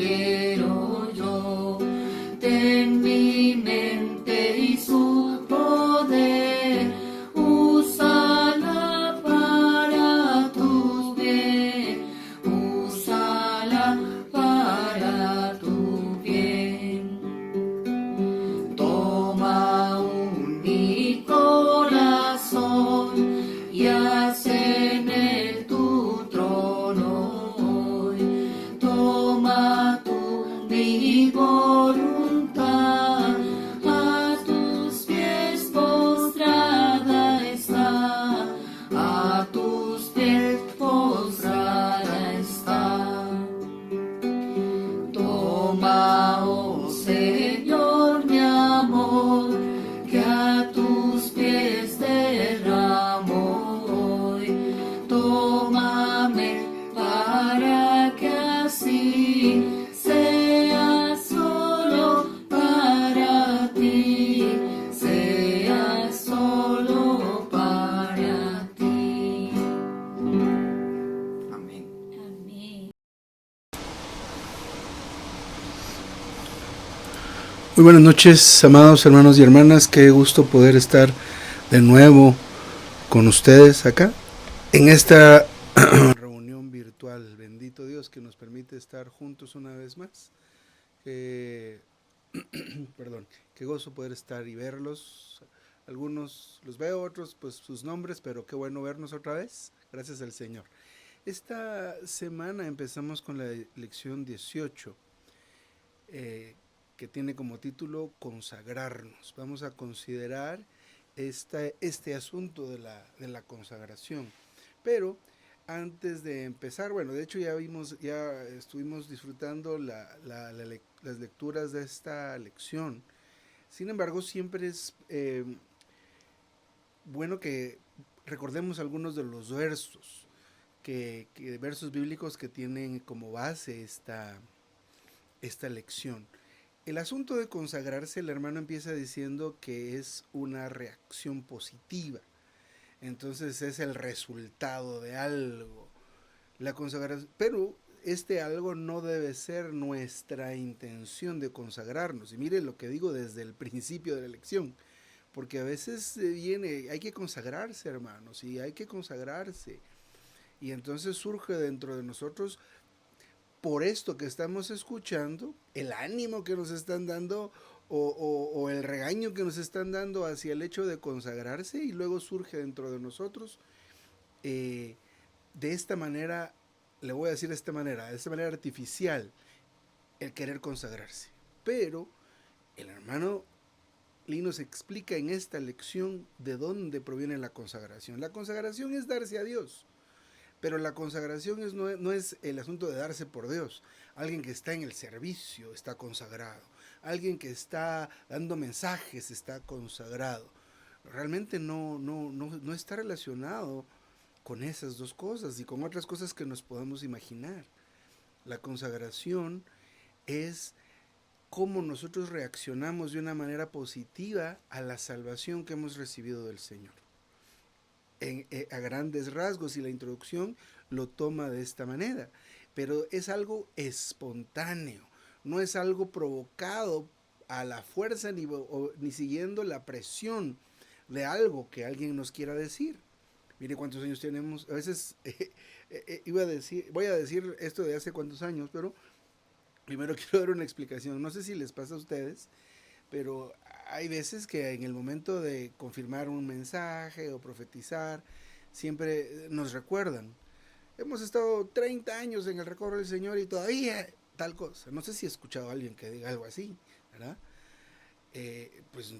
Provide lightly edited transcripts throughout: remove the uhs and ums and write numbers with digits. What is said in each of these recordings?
quiero yo. Ten mi mente y su poder, úsala para tu bien, úsala para tu bien. Toma mi corazón y haz en él tu trono hoy. Toma mi voluntad, a tus pies postrada está, a tus pies postrada está. Toma, oh Señor, mi amor, que a tus pies derramo hoy. Tómame para que así sea solo para ti, sea solo para ti. Amén. Amén. Muy buenas noches, amados hermanos y hermanas. Qué gusto poder estar de nuevo con ustedes acá en esta reunión virtual. Bendito Dios que nos permite estar juntos una vez más. Perdón, qué gozo poder estar y verlos. Algunos los veo, otros pues sus nombres, pero qué bueno vernos otra vez. Gracias al Señor. Esta semana empezamos con la lección 18. Que tiene como título Consagrarnos. Vamos a considerar este asunto de la consagración. Pero antes de empezar, bueno, de hecho ya estuvimos disfrutando las lecturas de esta lección. Sin embargo, siempre es bueno que recordemos algunos de los versos, versos bíblicos que tienen como base esta lección. El asunto de consagrarse, el hermano empieza diciendo que es una reacción positiva. Entonces es el resultado de algo. La consagración, pero este algo no debe ser nuestra intención de consagrarnos. Y mire lo que digo desde el principio de la lección. Porque a veces hay que consagrarse, hermanos, y hay que consagrarse. Y entonces surge dentro de nosotros, por esto que estamos escuchando, el ánimo que nos están dando o el regaño que nos están dando hacia el hecho de consagrarse, y luego surge dentro de nosotros de esta manera, le voy a decir de esta manera artificial, el querer consagrarse. Pero el hermano Lee nos explica en esta lección de dónde proviene la consagración. La consagración es darse a Dios. Pero la consagración no es el asunto de darse por Dios. Alguien que está en el servicio está consagrado. Alguien que está dando mensajes está consagrado. Realmente no está relacionado con esas dos cosas y con otras cosas que nos podemos imaginar. La consagración es cómo nosotros reaccionamos de una manera positiva a la salvación que hemos recibido del Señor. A grandes rasgos, y la introducción lo toma de esta manera, pero es algo espontáneo, no es algo provocado a la fuerza ni siguiendo la presión de algo que alguien nos quiera decir. Mire cuántos años tenemos. A veces voy a decir esto de hace cuántos años, pero primero quiero dar una explicación. No sé si les pasa a ustedes, pero hay veces que en el momento de confirmar un mensaje o profetizar, siempre nos recuerdan. Hemos estado 30 años en el recorrido del Señor y todavía tal cosa. No sé si he escuchado a alguien que diga algo así, ¿verdad? Pues,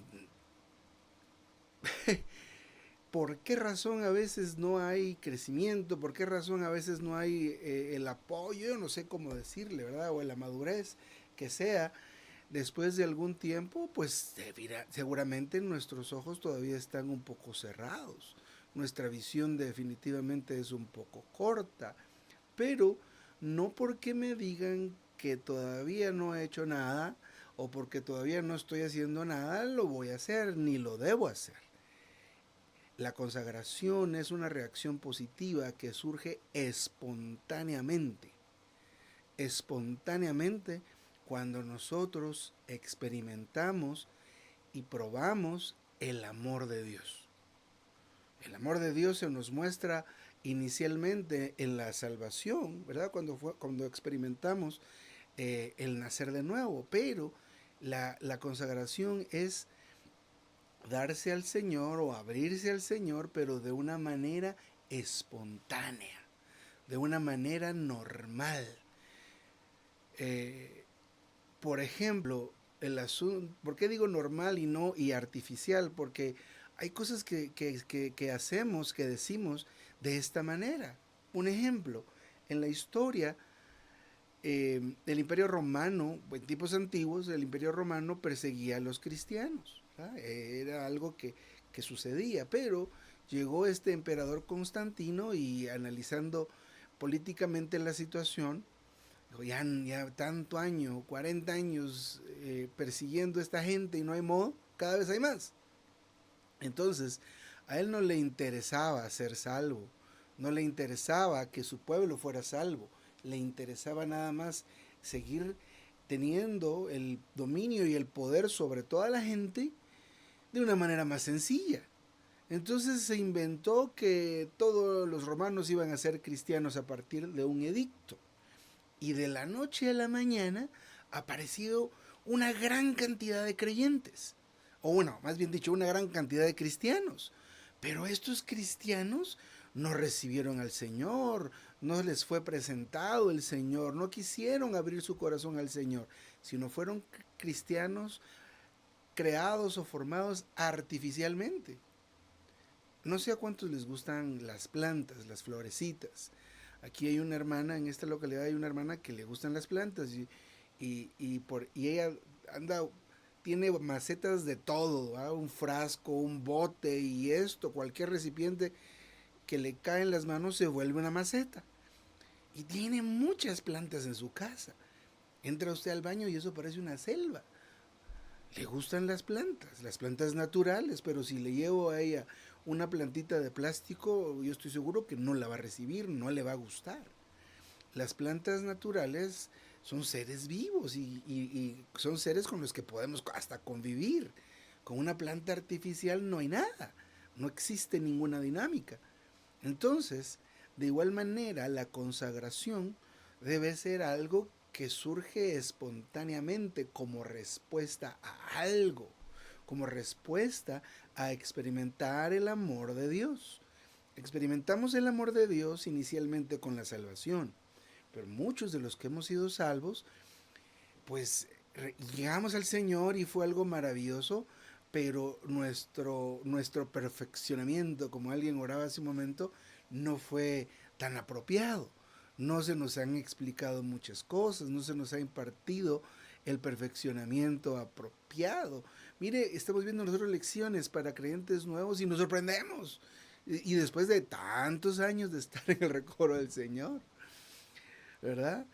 ¿por qué razón a veces no hay crecimiento? ¿Por qué razón a veces no hay el apoyo? Yo no sé cómo decirle, ¿verdad? O la madurez que sea. Después de algún tiempo, pues seguramente nuestros ojos todavía están un poco cerrados. Nuestra visión definitivamente es un poco corta. Pero no porque me digan que todavía no he hecho nada o porque todavía no estoy haciendo nada, lo voy a hacer ni lo debo hacer. La consagración es una reacción positiva que surge espontáneamente. espontáneamente cuando nosotros experimentamos y probamos el amor de Dios. El amor de Dios se nos muestra inicialmente en la salvación, ¿verdad? Cuando experimentamos el nacer de nuevo, pero la consagración es darse al Señor o abrirse al Señor, pero de una manera espontánea, de una manera normal. Por ejemplo, el asunto, ¿por qué digo normal y no y artificial? Porque hay cosas que hacemos, que decimos de esta manera. Un ejemplo, en la historia el Imperio Romano, en tiempos antiguos, el Imperio Romano perseguía a los cristianos. ¿Verdad? Era algo que sucedía, pero llegó este emperador Constantino y analizando políticamente la situación, dijo, ya tanto año, 40 años persiguiendo a esta gente y no hay modo, cada vez hay más. Entonces, a él no le interesaba ser salvo, no le interesaba que su pueblo fuera salvo, le interesaba nada más seguir teniendo el dominio y el poder sobre toda la gente de una manera más sencilla. Entonces se inventó que todos los romanos iban a ser cristianos a partir de un edicto. Y de la noche a la mañana apareció una gran cantidad de creyentes. O bueno, más bien dicho, una gran cantidad de cristianos. Pero estos cristianos no recibieron al Señor, no les fue presentado el Señor, no quisieron abrir su corazón al Señor, sino fueron cristianos creados o formados artificialmente. No sé a cuántos les gustan las plantas, las florecitas. Aquí hay una hermana, en esta localidad hay una hermana que le gustan las plantas y ella anda, tiene macetas de todo, ¿verdad? Un frasco, un bote y esto, cualquier recipiente que le cae en las manos se vuelve una maceta. Y tiene muchas plantas en su casa. Entra usted al baño y eso parece una selva. Le gustan las plantas naturales, pero si le llevo a ella una plantita de plástico, yo estoy seguro que no la va a recibir, no le va a gustar. Las plantas naturales son seres vivos y son seres con los que podemos hasta convivir. Con una planta artificial no hay nada, no existe ninguna dinámica. Entonces, de igual manera, la consagración debe ser algo que surge espontáneamente como respuesta a algo, como respuesta a experimentar el amor de Dios. Experimentamos el amor de Dios inicialmente con la salvación, pero muchos de los que hemos sido salvos, pues llegamos al Señor y fue algo maravilloso, pero nuestro perfeccionamiento, como alguien oraba hace un momento, no fue tan apropiado. No se nos han explicado muchas cosas, no se nos ha impartido el perfeccionamiento apropiado. Mire, estamos viendo nosotros lecciones para creyentes nuevos y nos sorprendemos. Y después de tantos años de estar en el recoro del Señor, ¿verdad?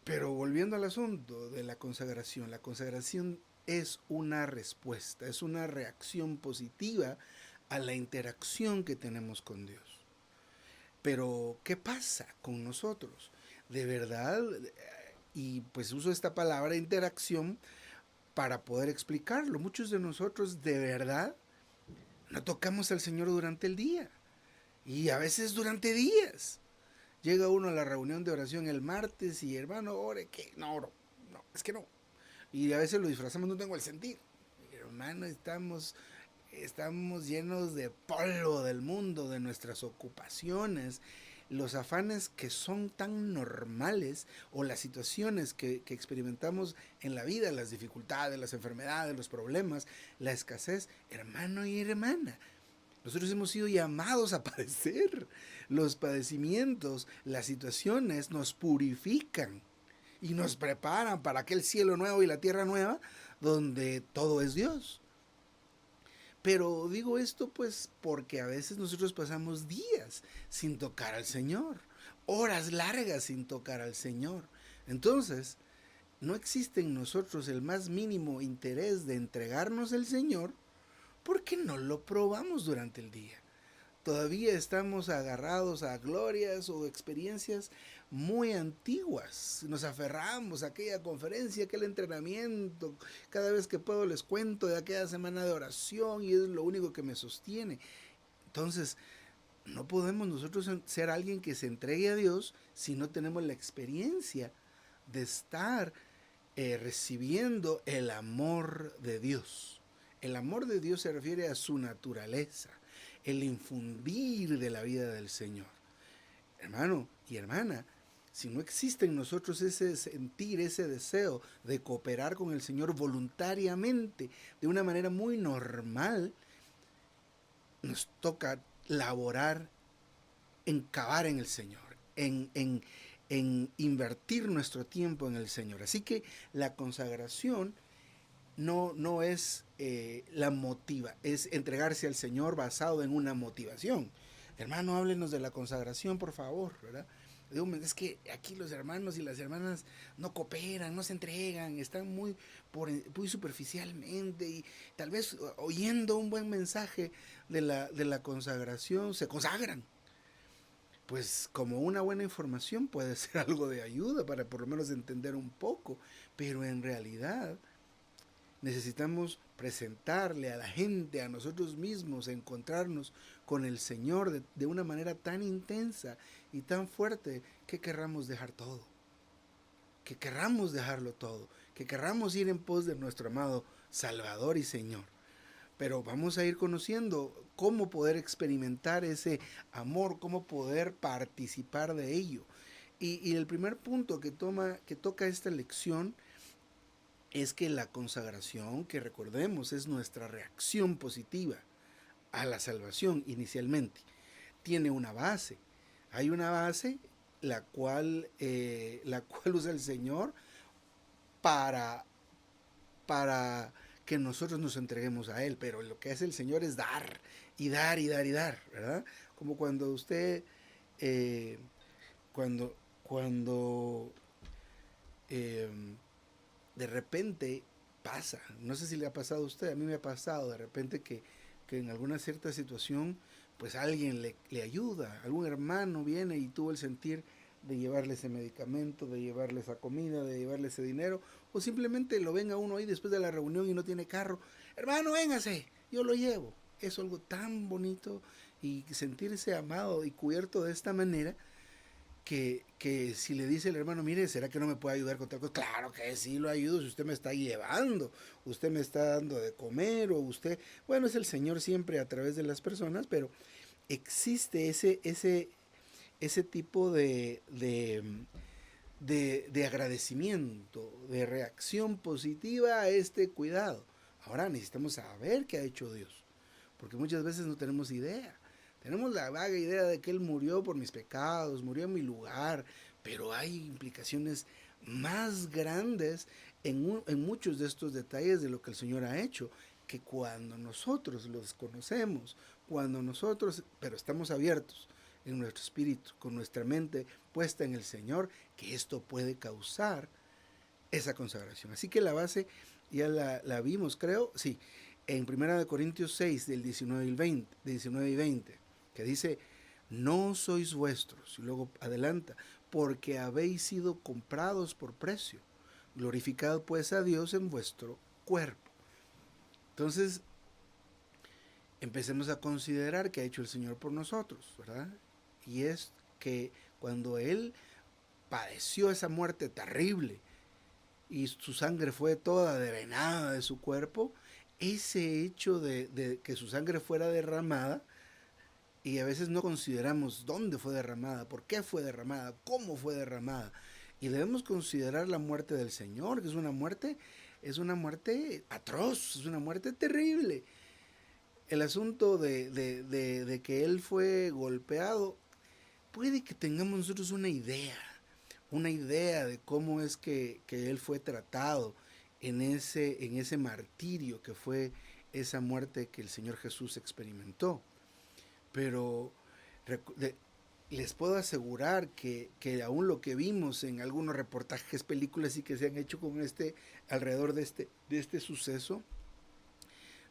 Pero volviendo al asunto de la consagración es una respuesta, es una reacción positiva a la interacción que tenemos con Dios. Pero, ¿qué pasa con nosotros? De verdad, y pues uso esta palabra interacción para poder explicarlo. Muchos de nosotros de verdad no tocamos al Señor durante el día y a veces durante días. Llega uno a la reunión de oración el martes y hermano, ore, ¿qué? No oro, no, es que no. Y a veces lo disfrazamos, no tengo el sentir. Hermano, estamos llenos de polvo del mundo, de nuestras ocupaciones, los afanes que son tan normales o las situaciones que experimentamos en la vida, las dificultades, las enfermedades, los problemas, la escasez, hermano y hermana. Nosotros hemos sido llamados a padecer. Los padecimientos, las situaciones nos purifican y nos preparan para aquel cielo nuevo y la tierra nueva donde todo es Dios. Pero digo esto pues porque a veces nosotros pasamos días sin tocar al Señor, horas largas sin tocar al Señor. Entonces, no existe en nosotros el más mínimo interés de entregarnos al Señor porque no lo probamos durante el día. Todavía estamos agarrados a glorias o experiencias muy antiguas. Nos aferramos a aquella conferencia, aquel entrenamiento. Cada vez que puedo les cuento de aquella semana de oración y es lo único que me sostiene. Entonces, no podemos nosotros ser alguien que se entregue a Dios si no tenemos la experiencia de estar recibiendo el amor de Dios. El amor de Dios se refiere a su naturaleza, el infundir de la vida del Señor. Hermano y hermana, si no existe en nosotros ese sentir, ese deseo de cooperar con el Señor voluntariamente, de una manera muy normal, nos toca laborar en cavar en el Señor, en invertir nuestro tiempo en el Señor. Así que la consagración no es la motiva, es entregarse al Señor basado en una motivación. Hermano, háblenos de la consagración, por favor, ¿verdad? Es que aquí los hermanos y las hermanas no cooperan, no se entregan, están muy superficialmente y tal vez oyendo un buen mensaje de la consagración se consagran. Pues como una buena información puede ser algo de ayuda para por lo menos entender un poco, pero en realidad necesitamos presentarle a la gente, a nosotros mismos, encontrarnos con el Señor de una manera tan intensa y tan fuerte que querramos dejar todo, que querramos dejarlo todo, que querramos ir en pos de nuestro amado Salvador y Señor. Pero vamos a ir conociendo cómo poder experimentar ese amor, cómo poder participar de ello. Y el primer punto que toca esta lección es que la consagración, que recordemos, es nuestra reacción positiva a la salvación inicialmente. Tiene una base. Hay una base la cual usa el Señor para que nosotros nos entreguemos a Él, pero lo que hace el Señor es dar, y dar, y dar, y dar, ¿verdad? Como cuando usted, cuando de repente pasa, no sé si le ha pasado a usted, a mí me ha pasado de repente que en alguna cierta situación, pues alguien le ayuda, algún hermano viene y tuvo el sentir de llevarle ese medicamento, de llevarle esa comida, de llevarle ese dinero, o simplemente lo ven a uno ahí después de la reunión y no tiene carro. Hermano, véngase, yo lo llevo. Es algo tan bonito y sentirse amado y cubierto de esta manera que si le dice el hermano, mire, ¿será que no me puede ayudar con tal cosa? Claro que sí lo ayudo, si usted me está llevando, usted me está dando de comer, o usted, bueno, es el Señor siempre a través de las personas, pero existe ese tipo de agradecimiento, de reacción positiva a este cuidado. Ahora necesitamos saber qué ha hecho Dios, porque muchas veces no tenemos idea. Tenemos la vaga idea de que Él murió por mis pecados, murió en mi lugar, pero hay implicaciones más grandes en muchos de estos detalles de lo que el Señor ha hecho, que cuando nosotros los conocemos, pero estamos abiertos en nuestro espíritu, con nuestra mente puesta en el Señor, que esto puede causar esa consagración. Así que la base ya la vimos, creo, sí, en 1 Corintios 6, del 19 y 20, que dice, no sois vuestros, y luego adelanta, porque habéis sido comprados por precio. Glorificad pues a Dios en vuestro cuerpo. Entonces, empecemos a considerar qué ha hecho el Señor por nosotros, ¿verdad? Y es que cuando Él padeció esa muerte terrible y su sangre fue toda drenada de su cuerpo, ese hecho de que su sangre fuera derramada, y a veces no consideramos dónde fue derramada, por qué fue derramada, cómo fue derramada, y debemos considerar la muerte del Señor, que es una muerte atroz, es una muerte terrible. El asunto de que Él fue golpeado, puede que tengamos nosotros una idea de cómo es que Él fue tratado en ese martirio que fue esa muerte que el Señor Jesús experimentó. Pero les puedo asegurar que aún lo que vimos en algunos reportajes, películas y que se han hecho con alrededor de este suceso,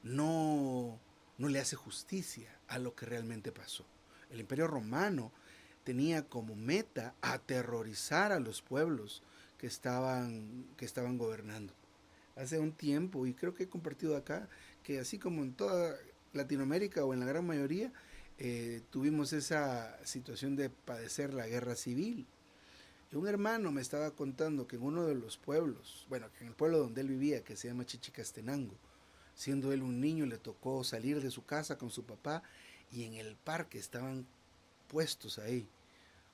no le hace justicia a lo que realmente pasó. El Imperio Romano tenía como meta aterrorizar a los pueblos que estaban gobernando. Hace un tiempo, y creo que he compartido acá, que así como en toda Latinoamérica o en la gran mayoría, tuvimos esa situación de padecer la guerra civil. Y un hermano me estaba contando que en uno de los pueblos, bueno, que en el pueblo donde él vivía, que se llama Chichicastenango, siendo él un niño, le tocó salir de su casa con su papá y en el parque estaban puestos ahí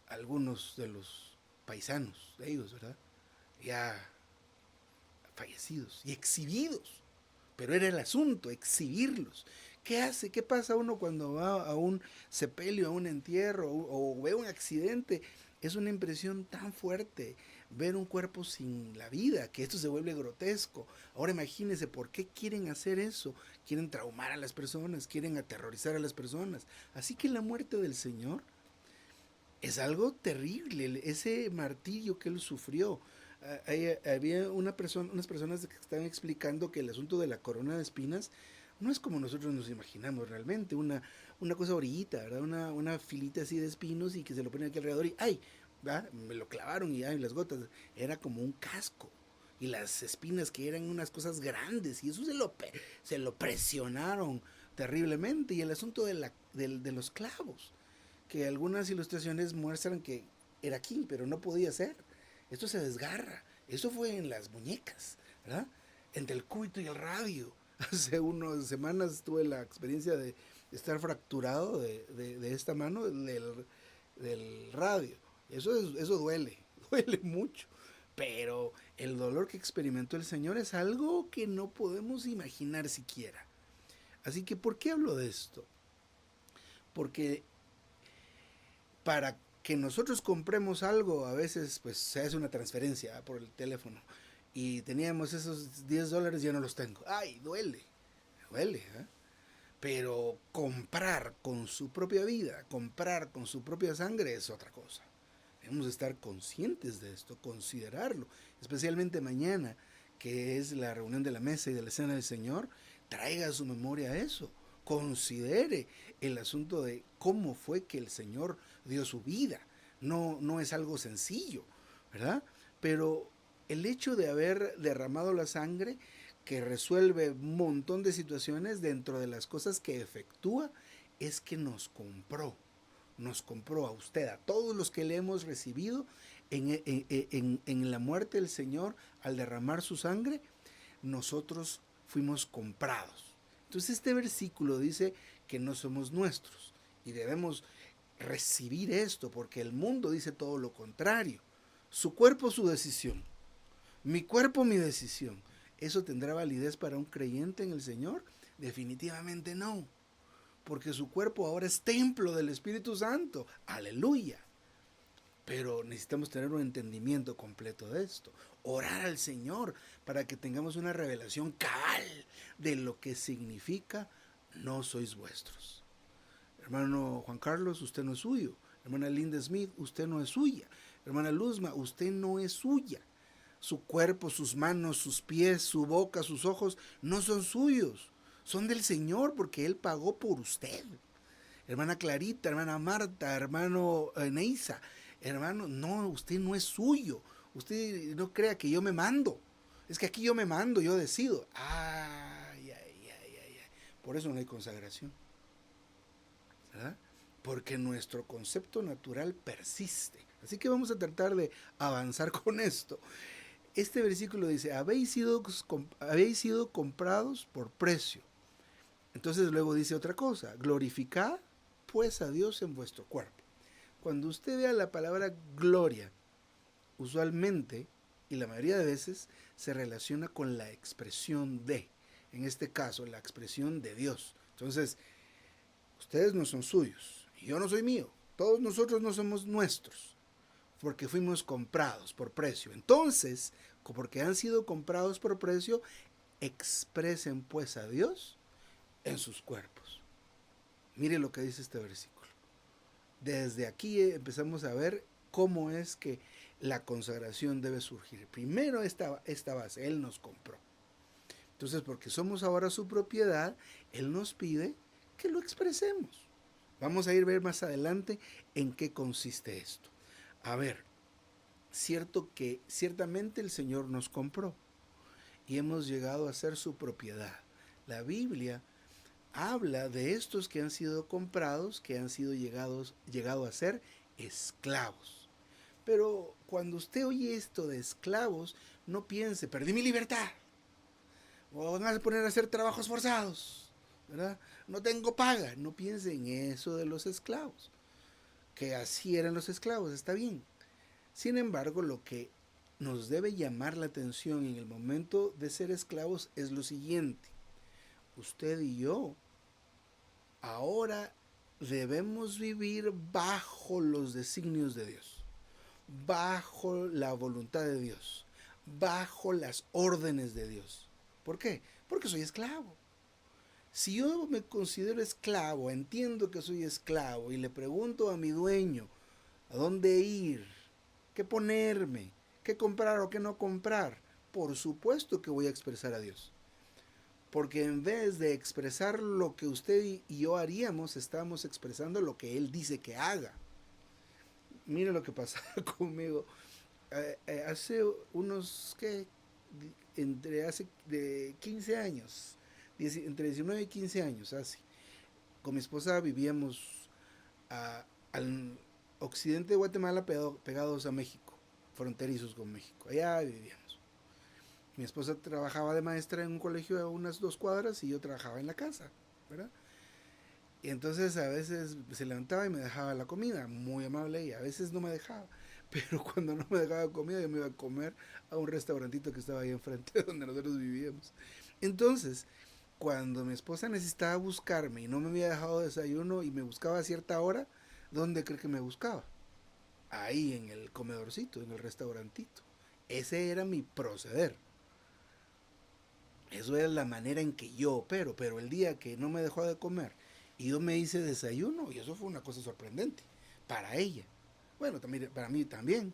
algunos de los paisanos de ellos, ¿verdad? Ya fallecidos y exhibidos. Pero era el asunto, exhibirlos. ¿Qué hace? ¿Qué pasa uno cuando va a un sepelio, a un entierro o ve un accidente? Es una impresión tan fuerte ver un cuerpo sin la vida, que esto se vuelve grotesco. Ahora imagínense por qué quieren hacer eso. Quieren traumar a las personas, quieren aterrorizar a las personas. Así que la muerte del Señor es algo terrible, ese martirio que él sufrió. Había unas personas que estaban explicando que el asunto de la corona de espinas no es como nosotros nos imaginamos realmente, una cosa orillita, ¿verdad? Una filita así de espinos y que se lo ponen aquí alrededor y ¡ay! ¿verdad? Me lo clavaron y ¡ay! Las gotas. Era como un casco. Y las espinas que eran unas cosas grandes y eso se lo presionaron terriblemente. Y el asunto de los clavos, que algunas ilustraciones muestran que era aquí, pero no podía ser. Esto se desgarra. Eso fue en las muñecas, ¿verdad? Entre el cúbito y el radio. Hace unas semanas tuve la experiencia de estar fracturado de esta mano del radio. Eso duele, duele mucho. Pero el dolor que experimentó el Señor es algo que no podemos imaginar siquiera. Así que, ¿por qué hablo de esto? Porque para que nosotros compremos algo, a veces pues se hace una transferencia por el teléfono y teníamos esos $10, ya no los tengo. Ay, duele, ¿eh? Pero comprar con su propia vida, comprar con su propia sangre es otra cosa. Debemos estar conscientes de esto, considerarlo, especialmente mañana, que es la reunión de la mesa y de la cena del Señor. Traiga a su memoria eso, considere el asunto de cómo fue que el Señor dio su vida. No es algo sencillo, ¿verdad? Pero el hecho de haber derramado la sangre que resuelve un montón de situaciones, dentro de las cosas que efectúa es que nos compró a usted, a todos los que le hemos recibido en la muerte del Señor, al derramar su sangre, nosotros fuimos comprados. Entonces este versículo dice que no somos nuestros y debemos recibir esto, porque el mundo dice todo lo contrario. Su cuerpo, su decisión. Mi cuerpo, mi decisión. ¿Eso tendrá validez para un creyente en el Señor? Definitivamente no, porque su cuerpo ahora es templo del Espíritu Santo. Aleluya. Pero necesitamos tener un entendimiento completo de esto. Orar al Señor para que tengamos una revelación cabal de lo que significa no sois vuestros. Hermano Juan Carlos, usted no es suyo. Hermana Linda Smith, usted no es suya. Hermana Luzma, usted no es suya. Su cuerpo, sus manos, sus pies, su boca, sus ojos no son suyos. Son del Señor porque Él pagó por usted. Hermana Clarita, hermana Marta, hermano Neisa, hermano, no, usted no es suyo. Usted no crea que yo me mando. Es que aquí yo me mando, yo decido. Ay. Por eso no hay consagración, ¿verdad? Porque nuestro concepto natural persiste. Así que vamos a tratar de avanzar con esto. Este versículo dice, habéis sido comprados por precio. Entonces luego dice otra cosa, glorificad pues a Dios en vuestro cuerpo. Cuando usted vea la palabra gloria, usualmente, y la mayoría de veces, se relaciona con la expresión de, en este caso, la expresión de Dios. Entonces, ustedes no son suyos, y yo no soy mío, todos nosotros no somos nuestros, porque fuimos comprados por precio. Entonces, porque han sido comprados por precio, expresen pues a Dios en sus cuerpos. Mire lo que dice este versículo. Desde aquí empezamos a ver cómo es que la consagración debe surgir. Primero esta base, Él nos compró. Entonces, porque somos ahora su propiedad, Él nos pide que lo expresemos, Vamos a ir a ver más adelante en qué consiste esto. A ver, ciertamente el Señor nos compró y hemos llegado a ser su propiedad. La Biblia habla de estos que han sido comprados, que han sido llegado a ser esclavos. Pero cuando usted oye esto de esclavos, no piense, perdí mi libertad, o van a poner a hacer trabajos forzados, ¿verdad? No tengo paga. No piense en eso de los esclavos, que así eran los esclavos, está bien. Sin embargo, lo que nos debe llamar la atención en el momento de ser esclavos es lo siguiente. Usted y yo ahora debemos vivir bajo los designios de Dios, bajo la voluntad de Dios, bajo las órdenes de Dios. ¿Por qué? Porque soy esclavo. Si yo me considero esclavo, entiendo que soy esclavo y le pregunto a mi dueño a dónde ir, qué ponerme, qué comprar o qué no comprar, por supuesto que voy a expresar a Dios. Porque en vez de expresar lo que usted y yo haríamos, estamos expresando lo que Él dice que haga. Mire lo que pasaba conmigo. Hace unos, ¿qué? Hace de 15 años, entre 19 y 15 años, así. Con mi esposa vivíamos al occidente de Guatemala pegados a México, fronterizos con México. Allá vivíamos. Mi esposa trabajaba de maestra en un colegio a unas 2 cuadras y yo trabajaba en la casa, ¿verdad? Y entonces a veces se levantaba y me dejaba la comida, muy amable, y a veces no me dejaba. Pero cuando no me dejaba comida, yo me iba a comer a un restaurantito que estaba ahí enfrente donde nosotros vivíamos. Entonces, cuando mi esposa necesitaba buscarme y no me había dejado desayuno y me buscaba a cierta hora, ¿dónde cree que me buscaba? Ahí en el comedorcito, en el restaurantito. Ese era mi proceder. Eso era la manera en que yo opero, pero el día que no me dejó de comer y yo me hice desayuno, y eso fue una cosa sorprendente para ella. Bueno, también para mí también,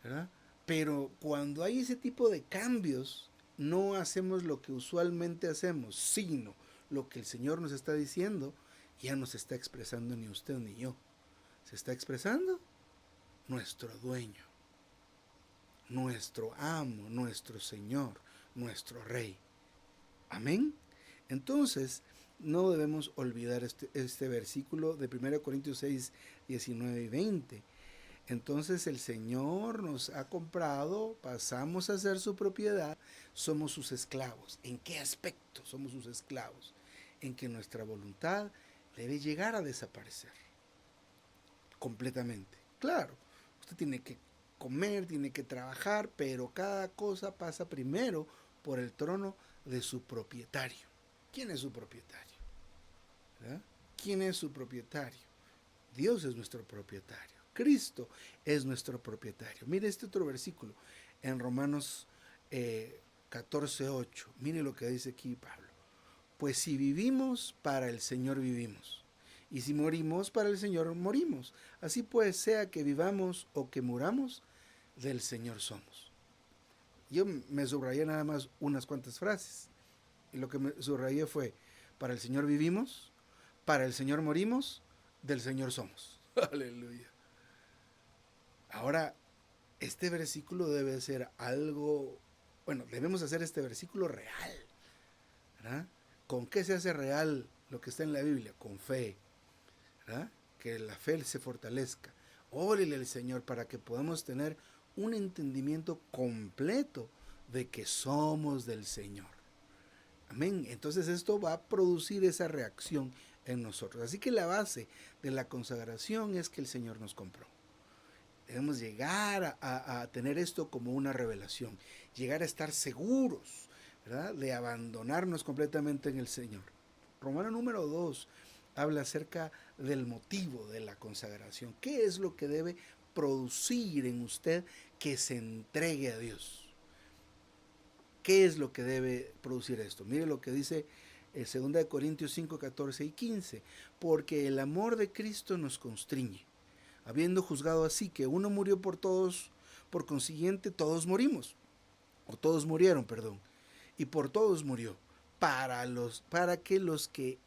¿verdad? Pero cuando hay ese tipo de cambios, no hacemos lo que usualmente hacemos, sino lo que el Señor nos está diciendo, ya no se está expresando ni usted ni yo. Se está expresando nuestro dueño, nuestro amo, nuestro Señor, nuestro Rey. Amén. Entonces, no debemos olvidar este versículo de 1 Corintios 6, 19 y 20. Entonces el Señor nos ha comprado, pasamos a ser su propiedad, somos sus esclavos. ¿En qué aspecto somos sus esclavos? En que nuestra voluntad debe llegar a desaparecer completamente. Claro, usted tiene que comer, tiene que trabajar, pero cada cosa pasa primero por el trono de su propietario. ¿Quién es su propietario? ¿Verdad? ¿Quién es su propietario? Dios es nuestro propietario. Cristo es nuestro propietario. Mire este otro versículo en Romanos 14:8. Mire lo que dice aquí Pablo. Pues si vivimos, para el Señor vivimos. Y si morimos, para el Señor morimos. Así pues, sea que vivamos o que muramos, del Señor somos. Yo me subrayé nada más unas cuantas frases. Y lo que me subrayé fue, para el Señor vivimos, para el Señor morimos, del Señor somos. Aleluya. Ahora, este versículo debe ser algo, bueno, debemos hacer este versículo real, ¿verdad? ¿Con qué se hace real lo que está en la Biblia? Con fe, ¿verdad? Que la fe se fortalezca. Órele al Señor para que podamos tener un entendimiento completo de que somos del Señor. Amén. Entonces esto va a producir esa reacción en nosotros. Así que la base de la consagración es que el Señor nos compró. Debemos llegar a tener esto como una revelación, llegar a estar seguros, ¿verdad? De abandonarnos completamente en el Señor. Romano número 2 habla acerca del motivo de la consagración. ¿Qué es lo que debe producir en usted que se entregue a Dios? ¿Qué es lo que debe producir esto? Mire lo que dice 2 Corintios 5, 14 y 15. Porque el amor de Cristo nos constriñe, habiendo juzgado así que uno murió por todos, por consiguiente todos morimos, o todos murieron, perdón, y por todos murió, para que los que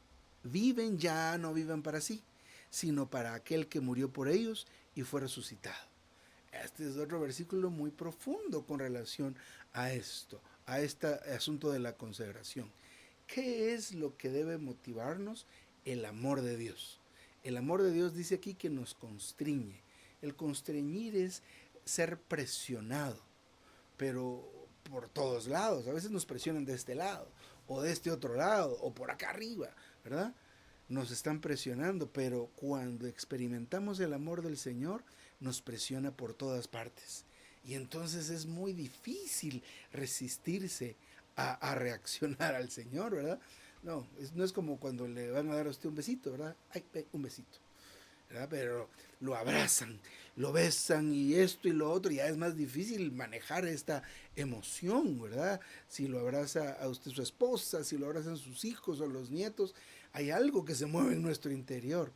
viven ya no vivan para sí, sino para aquel que murió por ellos y fue resucitado. Este es otro versículo muy profundo con relación a esto, a este asunto de la consagración. ¿Qué es lo que debe motivarnos? El amor de Dios. El amor de Dios dice aquí que nos constriñe. El constreñir es ser presionado, pero por todos lados. A veces nos presionan de este lado, o de este otro lado, o por acá arriba, ¿verdad? Nos están presionando, pero cuando experimentamos el amor del Señor, nos presiona por todas partes. Y entonces es muy difícil resistirse a reaccionar al Señor, ¿verdad? No, no es como cuando le van a dar a usted un besito, ¿verdad? Ay, un besito, ¿verdad? Pero lo abrazan, lo besan y esto y lo otro, y ya es más difícil manejar esta emoción, ¿verdad? Si lo abraza a usted su esposa, si lo abrazan sus hijos o los nietos, hay algo que se mueve en nuestro interior.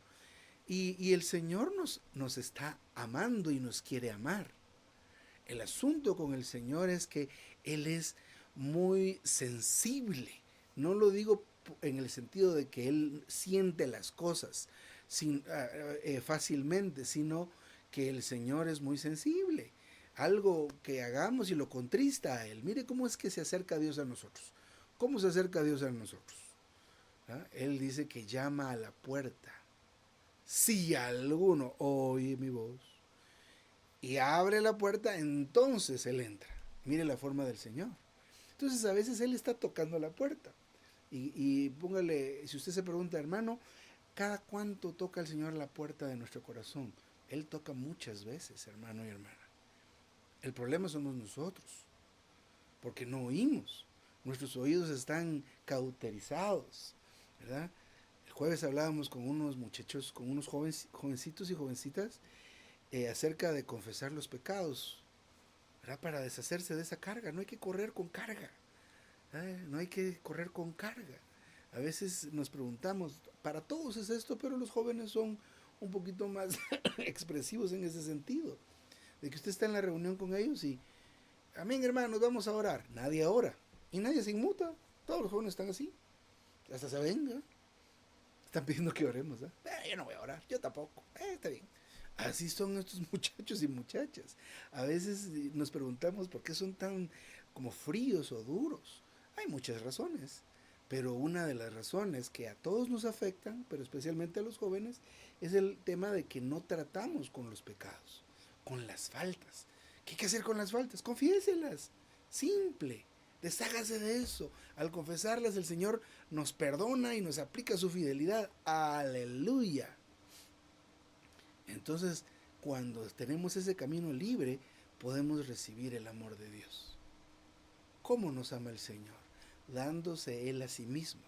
Y el Señor nos está amando y nos quiere amar. El asunto con el Señor es que Él es muy sensible. No lo digo en el sentido de que Él siente las cosas fácilmente, sino que el Señor es muy sensible. Algo que hagamos y lo contrista a Él. Mire cómo es que se acerca Dios a nosotros. ¿Cómo se acerca Dios a nosotros? ¿Ah? Él dice que llama a la puerta. Si alguno oye mi voz y abre la puerta, entonces Él entra. Mire la forma del Señor. Entonces a veces Él está tocando la puerta. Y póngale, si usted se pregunta, hermano, ¿cada cuánto toca el Señor la puerta de nuestro corazón? Él toca muchas veces, hermano y hermana. El problema somos nosotros, porque no oímos. Nuestros oídos están cauterizados, ¿verdad? El jueves hablábamos con unos muchachos, con unos jovencitos y jovencitas, acerca de confesar los pecados, ¿verdad? Para deshacerse de esa carga. No hay que correr con carga, ¿verdad? No hay que correr con carga. A veces nos preguntamos, para todos es esto, pero los jóvenes son un poquito más expresivos en ese sentido. De que usted está en la reunión con ellos y, amén hermanos, vamos a orar. Nadie ora y nadie se inmuta. Todos los jóvenes están así. Hasta se venga. Están pidiendo que oremos. Yo no voy a orar, yo tampoco. Está bien. Así son estos muchachos y muchachas. A veces nos preguntamos por qué son tan como fríos o duros. Hay muchas razones, pero una de las razones que a todos nos afectan, pero especialmente a los jóvenes, es el tema de que no tratamos con los pecados, con las faltas. ¿Qué hay que hacer con las faltas? Confiéselas. Simple. Deshágase de eso. Al confesarlas, el Señor nos perdona y nos aplica su fidelidad. Aleluya. Entonces, cuando tenemos ese camino libre, podemos recibir el amor de Dios. ¿Cómo nos ama el Señor? Dándose Él a sí mismo.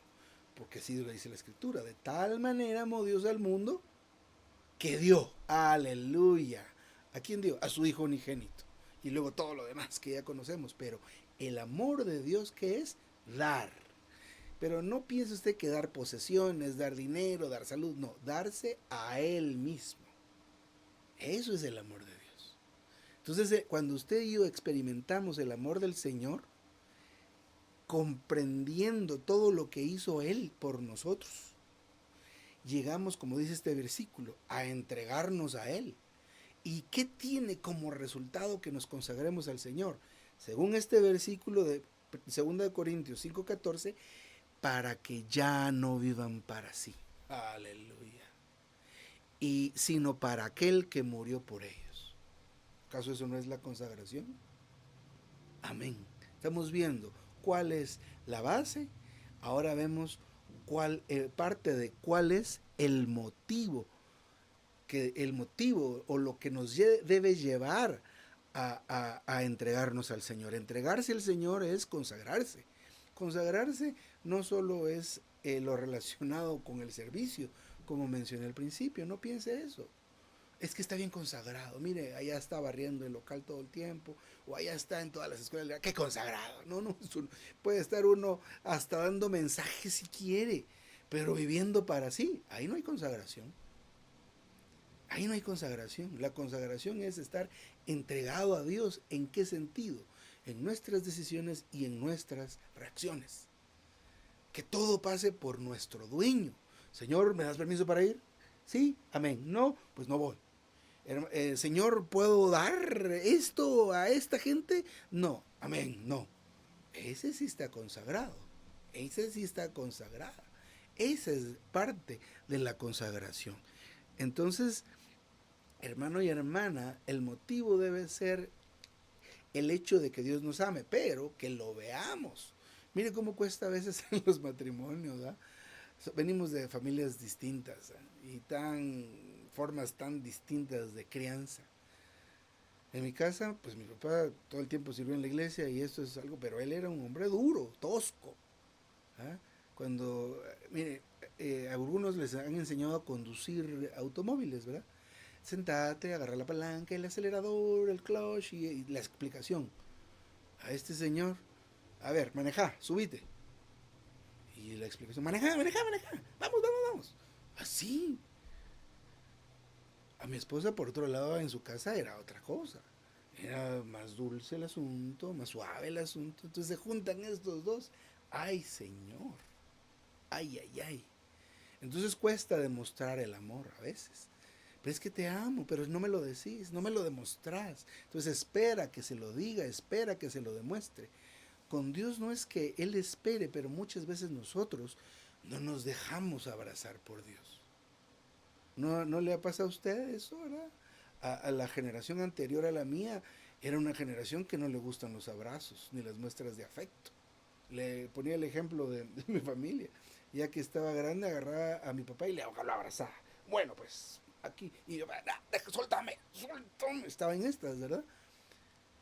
Porque así lo dice la Escritura. De tal manera amó Dios al mundo que dio. Aleluya. ¿A quién dio? A su Hijo unigénito. Y luego todo lo demás que ya conocemos. Pero el amor de Dios, ¿qué es? Dar. Pero no piense usted que dar posesiones, dar dinero, dar salud. No, darse a Él mismo. Eso es el amor de Dios. Entonces, cuando usted y yo experimentamos el amor del Señor, comprendiendo todo lo que hizo Él por nosotros, llegamos, como dice este versículo, a entregarnos a Él. ¿Y qué tiene como resultado que nos consagremos al Señor? Según este versículo de 2 Corintios 5:14, para que ya no vivan para sí. Aleluya. Y sino para aquel que murió por ellos. ¿Acaso eso no es la consagración? Amén. Estamos viendo cuál es la base. Ahora vemos parte de cuál es el motivo o lo que nos debe llevar a entregarnos al Señor. Entregarse al Señor es consagrarse. Consagrarse no solo es lo relacionado con el servicio, como mencioné al principio. No piense eso. Es que está bien consagrado. Mire, allá está barriendo el local todo el tiempo, o allá está en todas las escuelas. ¡Qué consagrado! No, puede estar uno hasta dando mensajes si quiere, pero viviendo para sí. Ahí no hay consagración. Ahí no hay consagración. La consagración es estar entregado a Dios. ¿En qué sentido? En nuestras decisiones y en nuestras reacciones. Que todo pase por nuestro dueño. Señor, ¿me das permiso para ir? Sí, amén. No, pues no voy. Señor, ¿puedo dar esto a esta gente? No, amén, no. Ese sí está consagrado. Ese sí está consagrada. Esa es parte de la consagración. Entonces, hermano y hermana, el motivo debe ser el hecho de que Dios nos ame, pero que lo veamos. Mire cómo cuesta a veces en los matrimonios, ¿verdad? Venimos de familias distintas, ¿eh? Y formas tan distintas de crianza. En mi casa, pues mi papá todo el tiempo sirvió en la iglesia y esto es algo, pero él era un hombre duro, tosco. ¿Ah? Cuando, mire, a algunos les han enseñado a conducir automóviles, ¿verdad? Sentate, agarra la palanca, el acelerador, el clutch y la explicación. A este señor, a ver, maneja, subite. Y la explicación, maneja, maneja, maneja, vamos, vamos, vamos. Así. A mi esposa, por otro lado, en su casa era otra cosa. Era más dulce el asunto, más suave el asunto. Entonces se juntan estos dos. Ay, Señor. Ay, ay, ay. Entonces cuesta demostrar el amor a veces. Pero es que te amo, pero no me lo decís, no me lo demostrás. Entonces espera que se lo diga, espera que se lo demuestre. Con Dios no es que Él espere, pero muchas veces nosotros no nos dejamos abrazar por Dios. ¿No le ha pasado a usted eso, verdad? A la generación anterior a la mía era una generación que no le gustan los abrazos ni las muestras de afecto. Le ponía el ejemplo de mi familia. Ya que estaba grande, agarraba a mi papá y lo abrazaba. Bueno, pues aquí. Y yo, suéltame, suéltame. Estaba en estas, ¿verdad?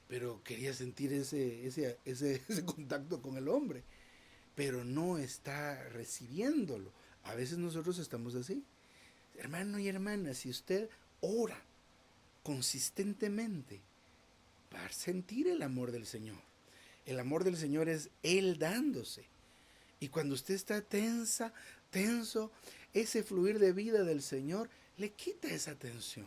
Pero quería sentir ese contacto con el hombre. Pero no está recibiéndolo. A veces nosotros estamos así. Hermano y hermana, si usted ora consistentemente, va a sentir el amor del Señor. El amor del Señor es Él dándose. Y cuando usted está tenso, ese fluir de vida del Señor le quita esa tensión.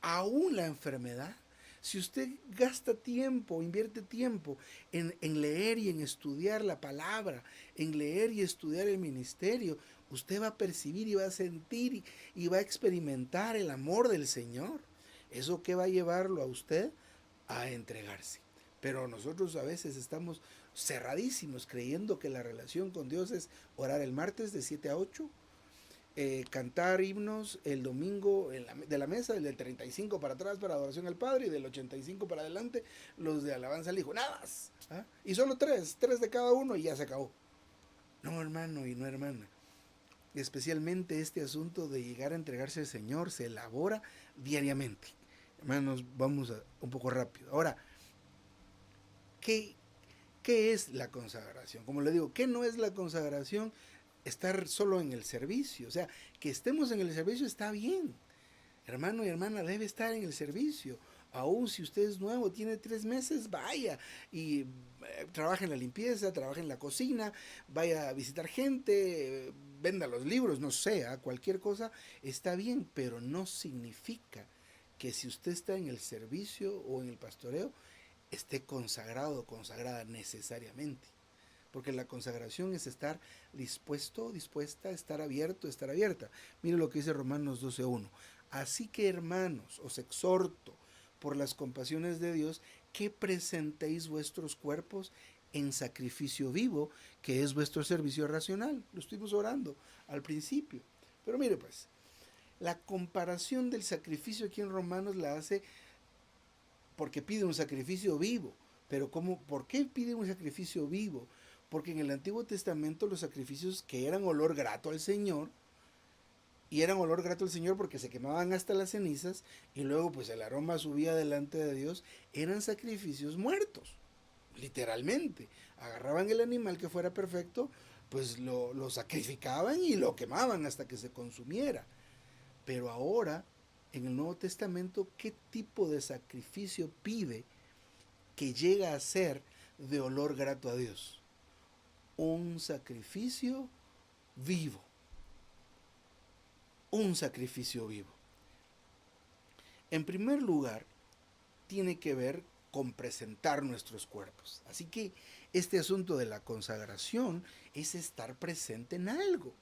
Aún la enfermedad. Si usted gasta tiempo, invierte tiempo en leer y en estudiar la palabra, en leer y estudiar el ministerio, usted va a percibir y va a sentir y va a experimentar el amor del Señor. ¿Eso qué va a llevarlo a usted? A entregarse. Pero nosotros a veces estamos cerradísimos creyendo que la relación con Dios es orar el martes de 7 a 8, cantar himnos el domingo de la mesa, el del 35 para atrás para adoración al Padre y del 85 para adelante los de alabanza al Hijo, nada más. ¿Ah? Y solo tres de cada uno y ya se acabó. No, hermano y no, hermana. Especialmente este asunto de llegar a entregarse al Señor se elabora diariamente. Hermanos, vamos un poco rápido. Ahora, ¿qué es la consagración? Como le digo, ¿qué no es la consagración? Estar solo en el servicio. O sea, que estemos en el servicio está bien. Hermano y hermana, debe estar en el servicio. Aún si usted es nuevo, tiene 3 meses, vaya y trabaja en la limpieza, trabaja en la cocina, vaya a visitar gente, venda los libros, no sé, cualquier cosa está bien, pero no significa que si usted está en el servicio o en el pastoreo, esté consagrado o consagrada necesariamente. Porque la consagración es estar dispuesto, dispuesta, estar abierto, estar abierta. Mire lo que dice Romanos 12:1. Así que, hermanos, os exhorto por las compasiones de Dios que presentéis vuestros cuerpos en sacrificio vivo, que es vuestro servicio racional. Lo estuvimos orando al principio. Pero mire pues, la comparación del sacrificio aquí en Romanos la hace porque pide un sacrificio vivo. Pero ¿por qué pide un sacrificio vivo? Porque en el Antiguo Testamento los sacrificios que eran olor grato al Señor, y eran olor grato al Señor porque se quemaban hasta las cenizas, y luego pues el aroma subía delante de Dios, eran sacrificios muertos, literalmente. Agarraban el animal que fuera perfecto, pues lo sacrificaban y lo quemaban hasta que se consumiera. Pero ahora, en el Nuevo Testamento, ¿qué tipo de sacrificio pide que llega a ser de olor grato a Dios? Un sacrificio vivo. Un sacrificio vivo. En primer lugar, tiene que ver con presentar nuestros cuerpos. Así que este asunto de la consagración es estar presente en algo,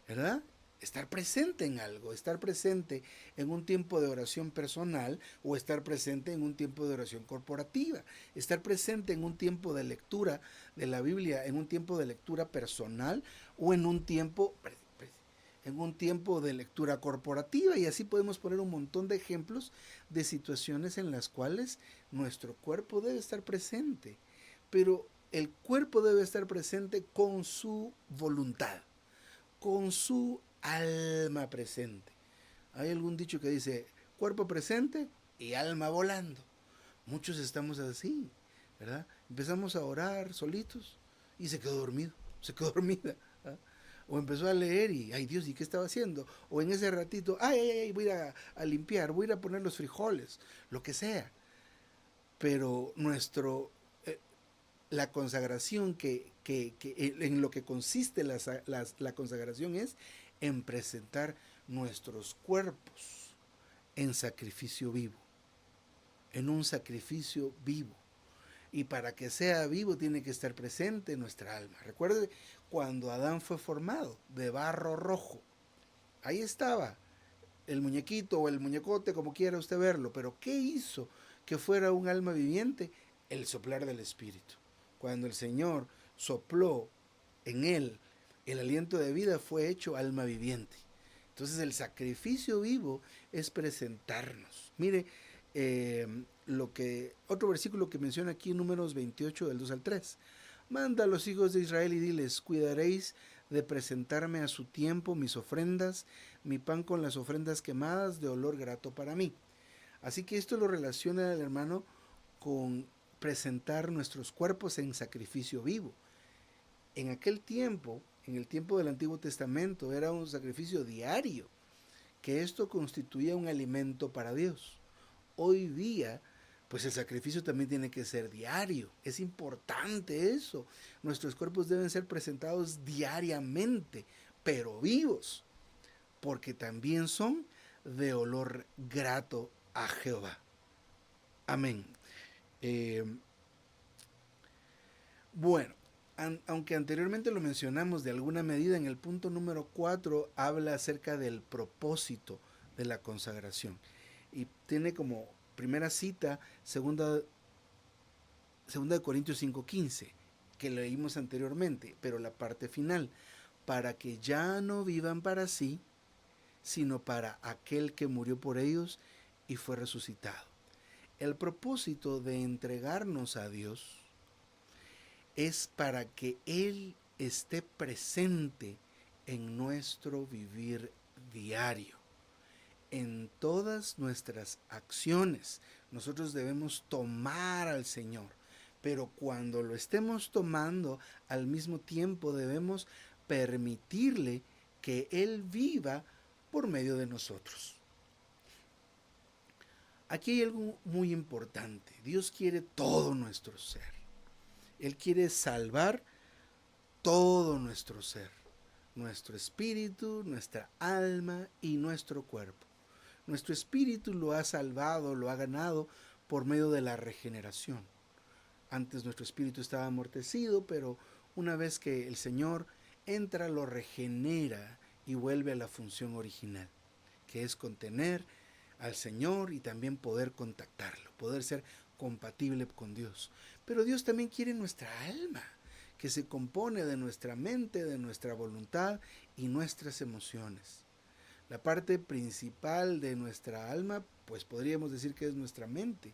¿verdad? estar presente en algo, estar presente en un tiempo de oración personal o estar presente en un tiempo de oración corporativa, estar presente en un tiempo de lectura de la Biblia, en un tiempo de lectura personal o en un tiempo de lectura corporativa, y así podemos poner un montón de ejemplos de situaciones en las cuales nuestro cuerpo debe estar presente, pero el cuerpo debe estar presente con su voluntad, con su alma presente. Hay algún dicho que dice, cuerpo presente y alma volando. Muchos estamos así, ¿verdad? Empezamos a orar solitos y se quedó dormido, se quedó dormida. ¿Ah? O empezó a leer y, ay Dios, ¿y qué estaba haciendo? O en ese ratito, ay, voy a ir a limpiar, voy a ir a poner los frijoles, lo que sea. Pero la consagración en lo que consiste la consagración es en presentar nuestros cuerpos en sacrificio vivo, en un sacrificio vivo. Y para que sea vivo tiene que estar presente nuestra alma. Recuerde cuando Adán fue formado de barro rojo. Ahí estaba el muñequito o el muñecote, como quiera usted verlo. Pero ¿qué hizo que fuera un alma viviente? El soplar del Espíritu. Cuando el Señor sopló en él el aliento de vida, fue hecho alma viviente. Entonces el sacrificio vivo es presentarnos. Mire, otro versículo que menciona aquí, Números 28, del 2 al 3. Manda a los hijos de Israel y diles, cuidaréis de presentarme a su tiempo mis ofrendas, mi pan con las ofrendas quemadas de olor grato para mí. Así que esto lo relaciona el hermano con presentar nuestros cuerpos en sacrificio vivo. En aquel tiempo, en el tiempo del Antiguo Testamento, era un sacrificio diario, que esto constituía un alimento para Dios. Hoy día, pues el sacrificio también tiene que ser diario. Es importante eso. Nuestros cuerpos deben ser presentados diariamente, pero vivos, porque también son de olor grato a Jehová. Amén. Eh, bueno, aunque anteriormente lo mencionamos de alguna medida, en el punto número 4 habla acerca del propósito de la consagración. Y tiene como primera cita segunda de Corintios 5:15, que leímos anteriormente, pero la parte final, para que ya no vivan para sí, sino para aquel que murió por ellos y fue resucitado. El propósito de entregarnos a Dios es para que Él esté presente en nuestro vivir diario, en todas nuestras acciones. Nosotros debemos tomar al Señor, pero cuando lo estemos tomando, al mismo tiempo debemos permitirle que Él viva por medio de nosotros. Aquí hay algo muy importante. Dios quiere todo nuestro ser. Él quiere salvar todo nuestro ser, nuestro espíritu, nuestra alma y nuestro cuerpo. Nuestro espíritu lo ha salvado, lo ha ganado por medio de la regeneración. Antes nuestro espíritu estaba amortecido, pero una vez que el Señor entra, lo regenera y vuelve a la función original, que es contener al Señor y también poder contactarlo, poder ser compatible con Dios. Pero Dios también quiere nuestra alma, que se compone de nuestra mente, de nuestra voluntad y nuestras emociones. La parte principal de nuestra alma, pues podríamos decir que es nuestra mente.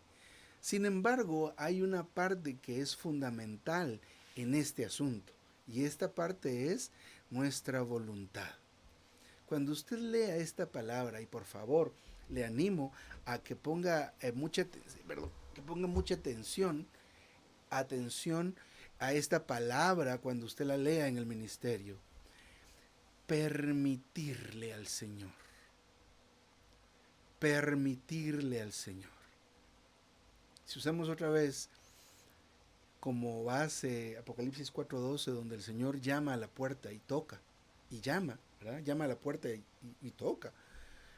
Sin embargo, hay una parte que es fundamental en este asunto, y esta parte es nuestra voluntad. Cuando usted lea esta palabra, y por favor, le animo a que ponga mucha atención a esta palabra cuando usted la lea en el ministerio. Permitirle al Señor. Permitirle al Señor. Si usamos otra vez como base Apocalipsis 4:12, donde el Señor llama a la puerta y toca, y llama, ¿verdad? Llama a la puerta y toca.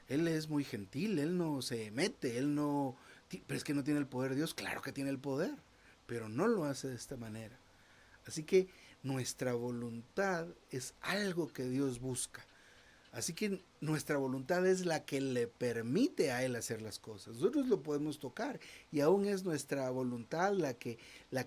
Él es muy gentil, Él no se mete, Él no... Pero es que no tiene el poder de Dios. Claro que tiene el poder, pero no lo hace de esta manera. Así que nuestra voluntad es algo que Dios busca. Así que nuestra voluntad es la que le permite a Él hacer las cosas. Nosotros lo podemos tocar y aún es nuestra voluntad la que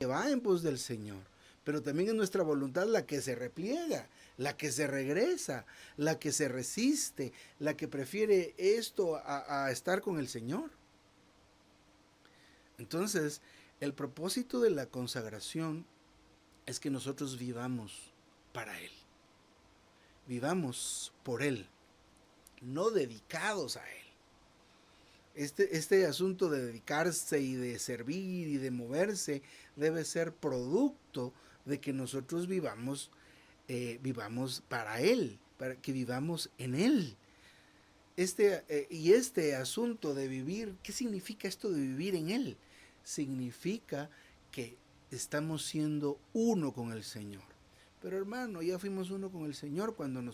va en pos del Señor. Pero también es nuestra voluntad la que se repliega, la que se regresa, la que se resiste, la que prefiere esto a estar con el Señor. Entonces, el propósito de la consagración es que nosotros vivamos para Él. Vivamos por Él, no dedicados a Él. Este asunto de dedicarse y de servir y de moverse debe ser producto de que nosotros vivamos para Él, para que vivamos en Él. Este asunto de vivir, ¿qué significa esto de vivir en Él? Significa que estamos siendo uno con el Señor. Pero hermano, ya fuimos uno con el Señor cuando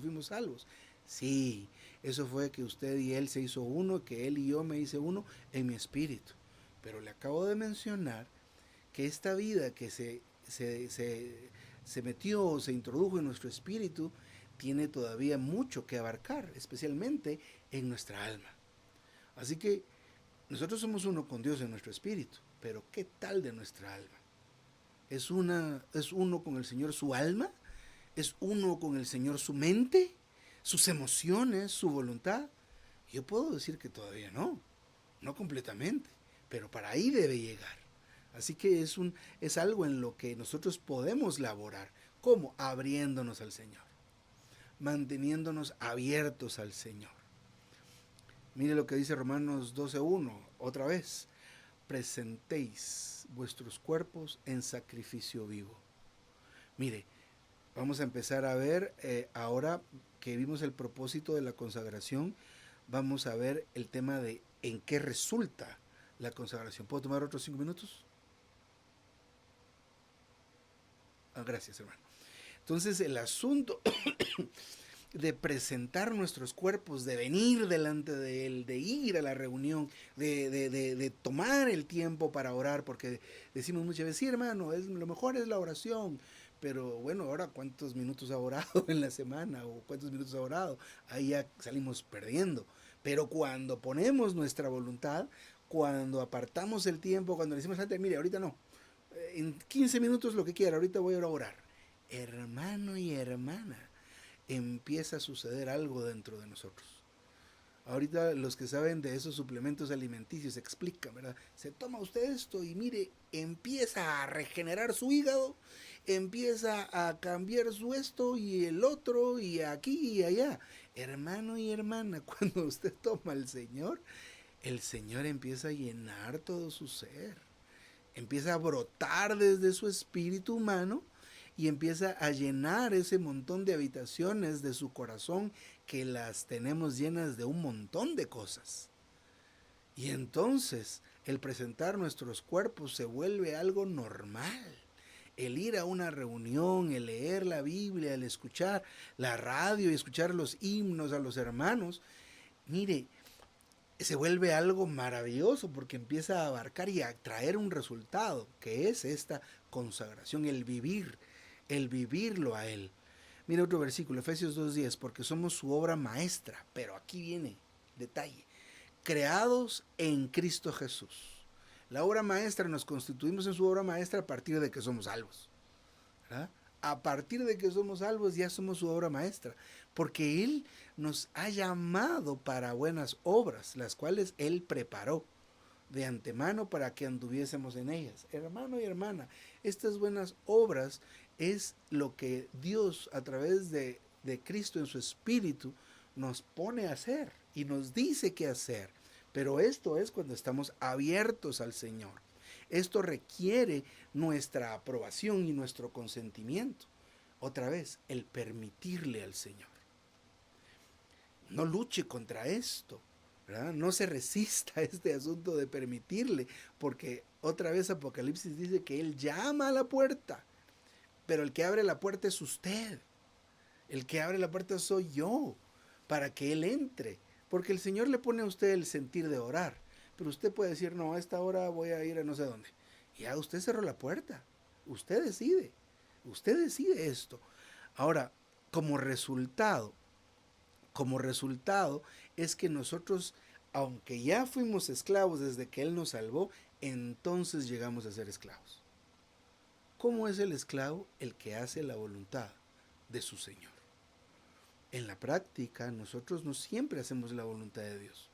fuimos salvos. Sí, eso fue que usted y Él se hizo uno, que Él y yo me hice uno en mi espíritu. Pero le acabo de mencionar que esta vida que se metió, se introdujo en nuestro espíritu, tiene todavía mucho que abarcar, especialmente en nuestra alma. Así que nosotros somos uno con Dios en nuestro espíritu, pero ¿qué tal de nuestra alma? ¿Es uno con el Señor su alma? ¿Es uno con el Señor su mente? ¿Sus emociones? ¿Su voluntad? Yo puedo decir que todavía no completamente, pero para ahí debe llegar. Así que es algo en lo que nosotros podemos laborar. ¿Cómo? Abriéndonos al Señor, manteniéndonos abiertos al Señor. Mire lo que dice Romanos 12:1, otra vez. Presentéis vuestros cuerpos en sacrificio vivo. Mire, vamos a empezar a ver, ahora que vimos el propósito de la consagración, vamos a ver el tema de en qué resulta la consagración. ¿Puedo tomar otros 5 minutos? Gracias, hermano. Entonces, el asunto de presentar nuestros cuerpos, de venir delante de Él, de ir a la reunión, de tomar el tiempo para orar, porque decimos muchas veces, sí, hermano, lo mejor es la oración, pero bueno, ahora cuántos minutos ha orado en la semana o cuántos minutos ha orado, ahí ya salimos perdiendo. Pero cuando ponemos nuestra voluntad, cuando apartamos el tiempo, cuando le decimos, mire, ahorita no, en 15 minutos lo que quiera, ahorita voy a orar. Hermano y hermana, empieza a suceder algo dentro de nosotros. Ahorita los que saben de esos suplementos alimenticios explican, ¿verdad? Se toma usted esto y mire, empieza a regenerar su hígado, empieza a cambiar su esto y el otro y aquí y allá. Hermano y hermana, cuando usted toma al Señor, el Señor empieza a llenar todo su ser. Empieza a brotar desde su espíritu humano y empieza a llenar ese montón de habitaciones de su corazón que las tenemos llenas de un montón de cosas. Y entonces el presentar nuestros cuerpos se vuelve algo normal. El ir a una reunión, el leer la Biblia, el escuchar la radio y escuchar los himnos a los hermanos, mire, se vuelve algo maravilloso porque empieza a abarcar y a traer un resultado, que es esta consagración, el vivirlo a Él. Mira otro versículo, Efesios 2:10, porque somos su obra maestra, pero aquí viene detalle, creados en Cristo Jesús. La obra maestra, nos constituimos en su obra maestra a partir de que somos salvos, ¿verdad? A partir de que somos salvos ya somos su obra maestra, porque Él nos ha llamado para buenas obras, las cuales Él preparó de antemano para que anduviésemos en ellas. Hermano y hermana, estas buenas obras es lo que Dios a través de Cristo en su Espíritu nos pone a hacer y nos dice qué hacer. Pero esto es cuando estamos abiertos al Señor. Esto requiere nuestra aprobación y nuestro consentimiento. Otra vez, el permitirle al Señor. No luche contra esto, ¿verdad? No se resista a este asunto de permitirle, porque otra vez Apocalipsis dice que Él llama a la puerta, pero el que abre la puerta es usted. El que abre la puerta soy yo, para que Él entre. Porque el Señor le pone a usted el sentir de orar, pero usted puede decir, no, a esta hora voy a ir a no sé dónde. Ya usted cerró la puerta, usted decide esto. Ahora, como resultado Como resultado es que nosotros, aunque ya fuimos esclavos desde que Él nos salvó, entonces llegamos a ser esclavos. ¿Cómo es el esclavo? El que hace la voluntad de su Señor. En la práctica, nosotros no siempre hacemos la voluntad de Dios.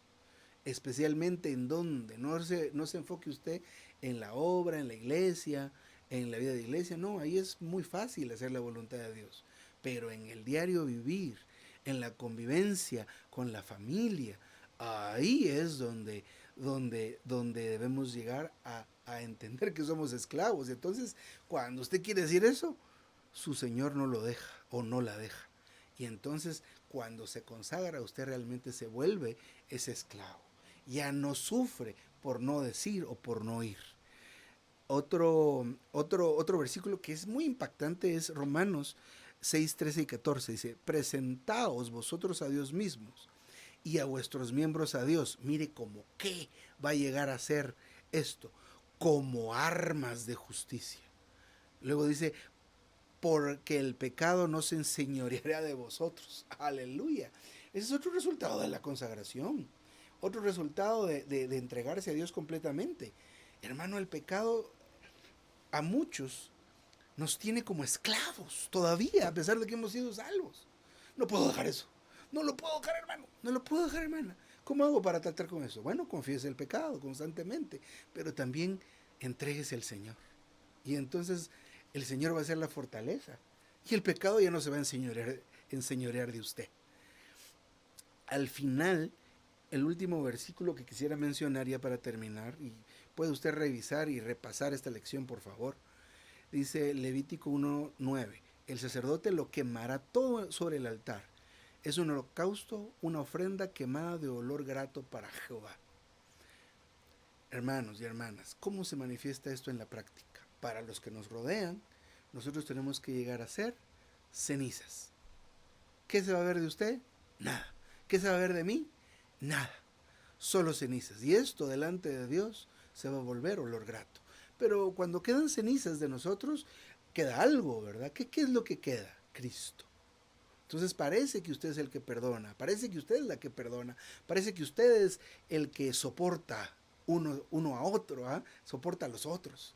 Especialmente en donde no se enfoque usted en la obra, en la iglesia, en la vida de iglesia. No, ahí es muy fácil hacer la voluntad de Dios. Pero en el diario vivir, en la convivencia con la familia, ahí es donde debemos llegar a entender que somos esclavos. Entonces, cuando usted quiere decir eso, su Señor no lo deja o no la deja. Y entonces, cuando se consagra, usted realmente se vuelve ese esclavo. Ya no sufre por no decir o por no ir. Otro versículo que es muy impactante es Romanos 6, 13 y 14. Dice, presentaos vosotros a Dios mismos y a vuestros miembros a Dios. Mire como qué va a llegar a ser esto, como armas de justicia. Luego dice, porque el pecado no se enseñoreará de vosotros. Aleluya. Ese es otro resultado de la consagración. Otro resultado de entregarse a Dios completamente. Hermano, el pecado a muchos nos tiene como esclavos todavía, a pesar de que hemos sido salvos. No puedo dejar eso. No lo puedo dejar, hermano. No lo puedo dejar, hermana. ¿Cómo hago para tratar con eso? Bueno, confiese el pecado constantemente, pero también entréguese al Señor. Y entonces el Señor va a ser la fortaleza. Y el pecado ya no se va a enseñorear de usted. Al final, el último versículo que quisiera mencionar ya para terminar, y puede usted revisar y repasar esta lección, por favor. Dice Levítico 1:9. El sacerdote lo quemará todo sobre el altar. Es un holocausto, una ofrenda quemada de olor grato para Jehová. Hermanos y hermanas, ¿cómo se manifiesta esto en la práctica? Para los que nos rodean, nosotros tenemos que llegar a ser cenizas. ¿Qué se va a ver de usted? Nada. ¿Qué se va a ver de mí? Nada. Solo cenizas. Y esto delante de Dios se va a volver olor grato. Pero cuando quedan cenizas de nosotros, queda algo, ¿verdad? ¿Qué es lo que queda? Cristo. Entonces parece que usted es el que perdona, parece que usted es la que perdona, parece que usted es el que soporta uno a otro, ¿ah? Soporta a los otros.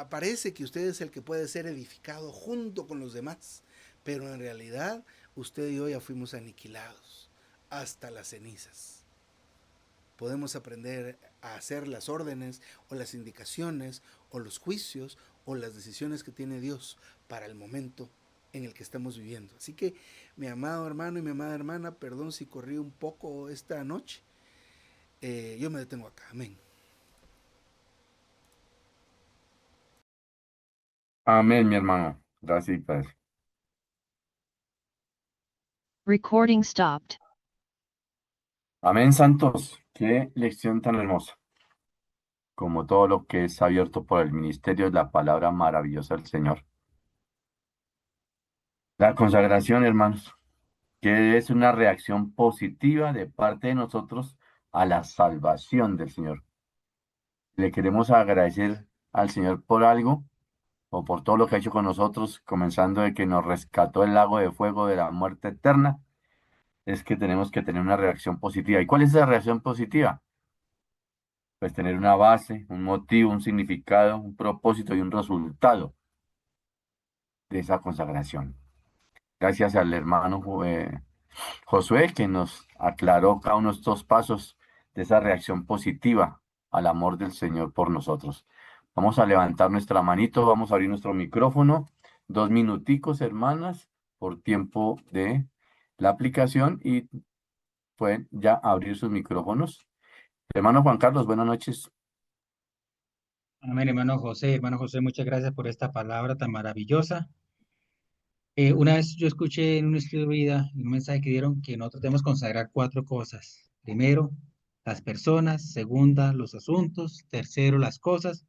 Parece que usted es el que puede ser edificado junto con los demás, pero en realidad usted y yo ya fuimos aniquilados hasta las cenizas. Podemos aprender a hacer las órdenes o las indicaciones o los juicios o las decisiones que tiene Dios para el momento en el que estamos viviendo. Así que, mi amado hermano y mi amada hermana, perdón si corrí un poco esta noche. Yo me detengo acá. Amén. Amén, mi hermano. Gracias y paz. Recording stopped. Amén, santos. Qué lección tan hermosa. Como todo lo que es abierto por el ministerio, es la palabra maravillosa del Señor. La consagración, hermanos, que es una reacción positiva de parte de nosotros a la salvación del Señor. Le queremos agradecer al Señor por algo o por todo lo que ha hecho con nosotros, comenzando de que nos rescató el lago de fuego de la muerte eterna. Es que tenemos que tener una reacción positiva. ¿Y cuál es esa reacción positiva? Pues tener una base, un motivo, un significado, un propósito y un resultado de esa consagración. Gracias al hermano Josué, que nos aclaró cada uno de estos pasos de esa reacción positiva al amor del Señor por nosotros. Vamos a levantar nuestra manito, vamos a abrir nuestro micrófono, 2 minuticos, hermanas, por tiempo de la aplicación, y pueden ya abrir sus micrófonos. Hermano Juan Carlos, buenas noches. Amén, hermano José, muchas gracias por esta palabra tan maravillosa. Una vez yo escuché en un estilo de vida, en un mensaje que dieron, que nosotros debemos consagrar 4 cosas. Primero, las personas. Segunda, los asuntos. Tercero, las cosas.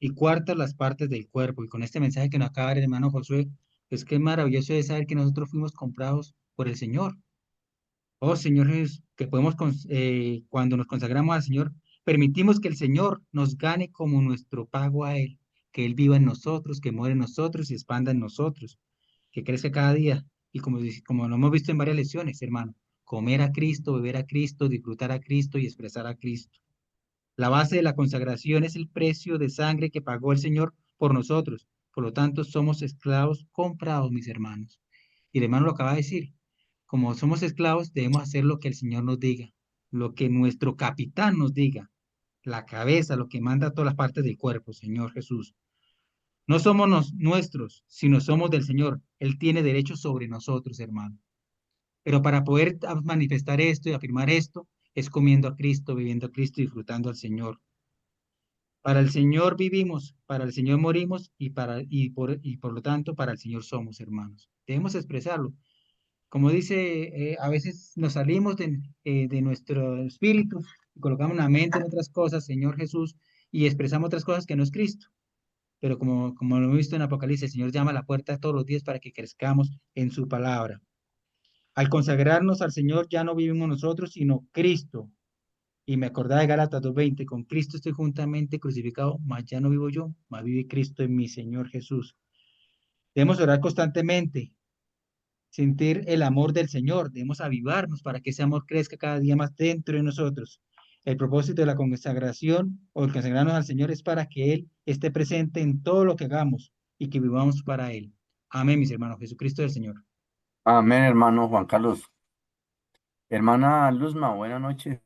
Y cuarta, las partes del cuerpo. Y con este mensaje que nos acaba de dar el hermano Josué, es que es maravilloso de saber que nosotros fuimos comprados por el Señor. Oh Señor Jesús, que podemos, cuando nos consagramos al Señor, permitimos que el Señor nos gane como nuestro pago a Él, que Él viva en nosotros, que muera en nosotros y expanda en nosotros, que crezca cada día. Y como lo hemos visto en varias lecciones, hermano, comer a Cristo, beber a Cristo, disfrutar a Cristo y expresar a Cristo. La base de la consagración es el precio de sangre que pagó el Señor por nosotros. Por lo tanto, somos esclavos comprados, mis hermanos. Y el hermano lo acaba de decir. Como somos esclavos, debemos hacer lo que el Señor nos diga, lo que nuestro capitán nos diga, la cabeza, lo que manda a todas las partes del cuerpo, Señor Jesús. No somos nuestros, sino somos del Señor. Él tiene derecho sobre nosotros, hermano. Pero para poder manifestar esto y afirmar esto, es comiendo a Cristo, viviendo a Cristo y disfrutando al Señor. Para el Señor vivimos, para el Señor morimos y por lo tanto para el Señor somos, hermanos. Debemos expresarlo. Como dice, a veces nos salimos de nuestro espíritu y colocamos la mente en otras cosas, Señor Jesús, y expresamos otras cosas que no es Cristo. Pero como lo hemos visto en Apocalipsis, el Señor llama a la puerta todos los días para que crezcamos en su palabra. Al consagrarnos al Señor ya no vivimos nosotros, sino Cristo. Y me acordaba de Gálatas 2:20, con Cristo estoy juntamente crucificado, mas ya no vivo yo, mas vive Cristo en mi Señor Jesús. Debemos orar constantemente, sentir el amor del Señor, debemos avivarnos para que ese amor crezca cada día más dentro de nosotros. El propósito de la consagración o el consagrarnos al Señor es para que Él esté presente en todo lo que hagamos y que vivamos para Él. Amén, mis hermanos. Jesucristo es el Señor. Amén, hermano Juan Carlos. Hermana Luzma, buenas noches,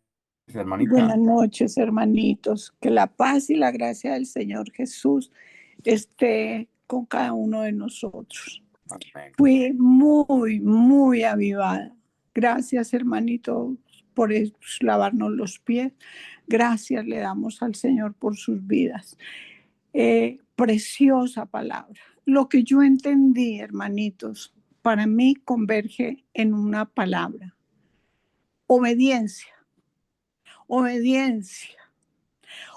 Buenas hermanita. noches, hermanitos. Que la paz y la gracia del Señor Jesús esté con cada uno de nosotros. Amén. Fui muy, muy avivada. Gracias, hermanito, por lavarnos los pies. Gracias le damos al Señor por sus vidas. Preciosa palabra. Lo que yo entendí, hermanitos, para mí converge en una palabra. Obediencia. Obediencia.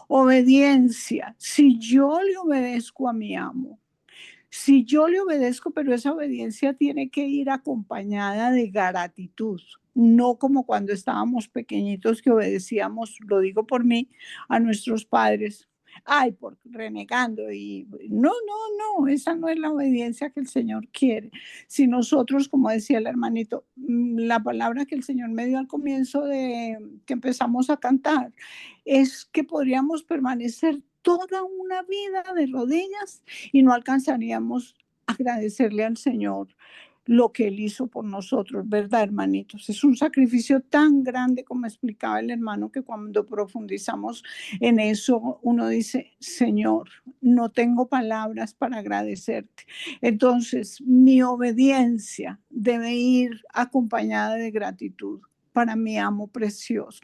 Obediencia. Si yo le obedezco a mi amo, si yo le obedezco, pero esa obediencia tiene que ir acompañada de gratitud, no como cuando estábamos pequeñitos que obedecíamos, lo digo por mí, a nuestros padres. Ay, por renegando y no, esa no es la obediencia que el Señor quiere. Si nosotros, como decía el hermanito, la palabra que el Señor me dio al comienzo de que empezamos a cantar, es que podríamos permanecer toda una vida de rodillas y no alcanzaríamos a agradecerle al Señor lo que Él hizo por nosotros, ¿verdad, hermanitos? Es un sacrificio tan grande, como explicaba el hermano, que cuando profundizamos en eso, uno dice, Señor, no tengo palabras para agradecerte. Entonces, mi obediencia debe ir acompañada de gratitud para mi amo precioso.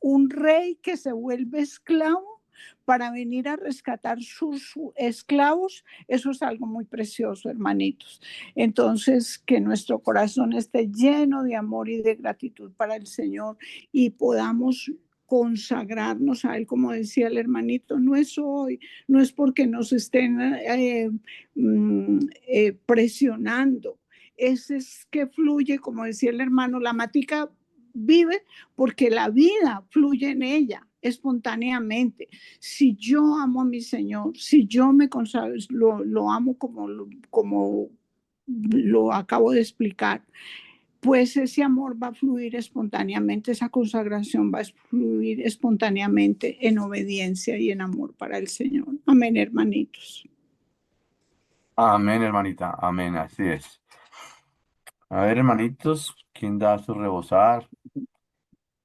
Un rey que se vuelve esclavo para venir a rescatar sus esclavos, eso es algo muy precioso, hermanitos. Entonces, que nuestro corazón esté lleno de amor y de gratitud para el Señor y podamos consagrarnos a Él, como decía el hermanito, no es hoy, no es porque nos estén presionando, es que fluye, como decía el hermano, la matica vive porque la vida fluye en ella espontáneamente. Si yo amo a mi Señor, si yo me consagro, lo amo como lo acabo de explicar, pues ese amor va a fluir espontáneamente, esa consagración va a fluir espontáneamente en obediencia y en amor para el Señor. Amén, hermanitos. Amén, hermanita. Amén, así es. A ver, hermanitos, ¿quién da su rebosar?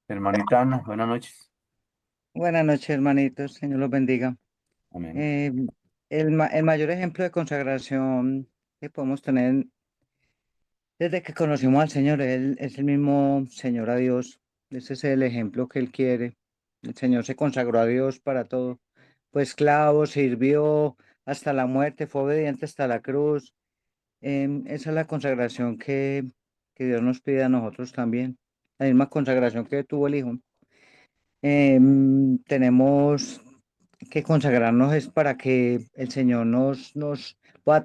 Hermanita Ana, buenas noches. Buenas noches, hermanitos. Señor los bendiga. Amén. El mayor ejemplo de consagración que podemos tener desde que conocimos al Señor, Él es el mismo Señor a Dios. Ese es el ejemplo que Él quiere. El Señor se consagró a Dios para todo. Fue esclavo, sirvió hasta la muerte, fue obediente hasta la cruz. Esa es la consagración que Dios nos pide a nosotros también. La misma consagración que tuvo el Hijo. Tenemos que consagrarnos es para que el Señor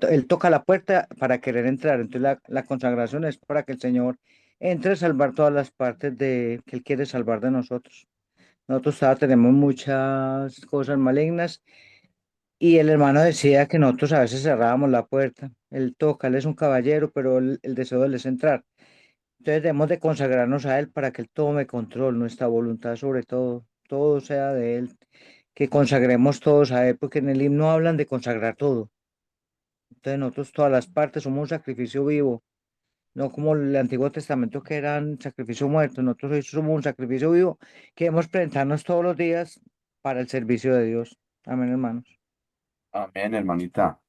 Él toca la puerta para querer entrar. Entonces la consagración es para que el Señor entre a salvar todas las partes que Él quiere salvar de nosotros. Nosotros todavía tenemos muchas cosas malignas Y el hermano decía que nosotros a veces cerrábamos la puerta. Él toca, él es un caballero, pero el deseo de él es entrar. Entonces debemos de consagrarnos a él para que él tome control, nuestra voluntad sobre todo, todo sea de él, que consagremos todos a él, porque en el himno hablan de consagrar todo. Entonces nosotros todas las partes somos un sacrificio vivo, no como el Antiguo Testamento que eran sacrificio muerto. Nosotros hoy somos un sacrificio vivo que debemos presentarnos todos los días para el servicio de Dios. Amén, hermanos. Amén, hermanita.